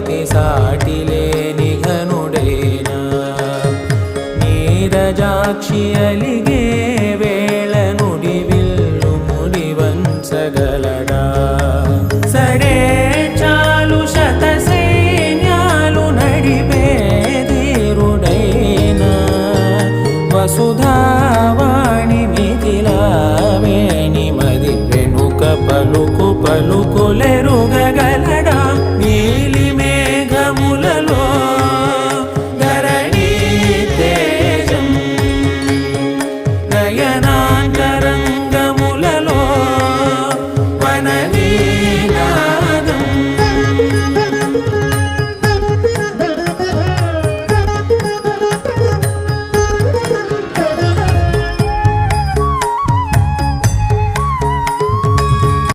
పతి సాటి లేని ఘనుడైనా నీరజాక్షి అలిగే వేళ నుడి విల్లు ముడి వంచగలడా సడే చాలు శత సైన్యాలు నడిపే ధీరుడైనా వసుధావాణి మిథిలావేణి మది వెనుక పలుకు పలుకులెరుగగల